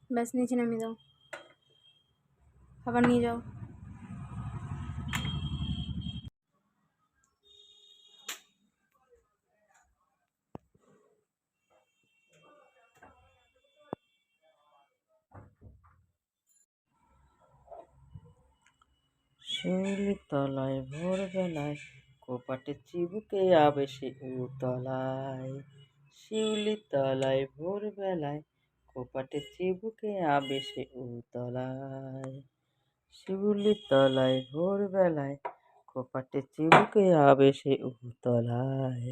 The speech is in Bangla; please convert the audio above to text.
ব্যাস নিচে নামিয়ে দাও, খাবার নিয়ে যাও। শিউলির তলায় ভোরবেলায় কোপাটে চিবুকে আবেশে উতলায়। শিউলির তলায় ভোরবেলায় কোপাটে চিবুকে আবেশে উতলায়। শিউলির তলায় ভোরবেলায় কোপাটে চিবুকে আবেশে উতলায়।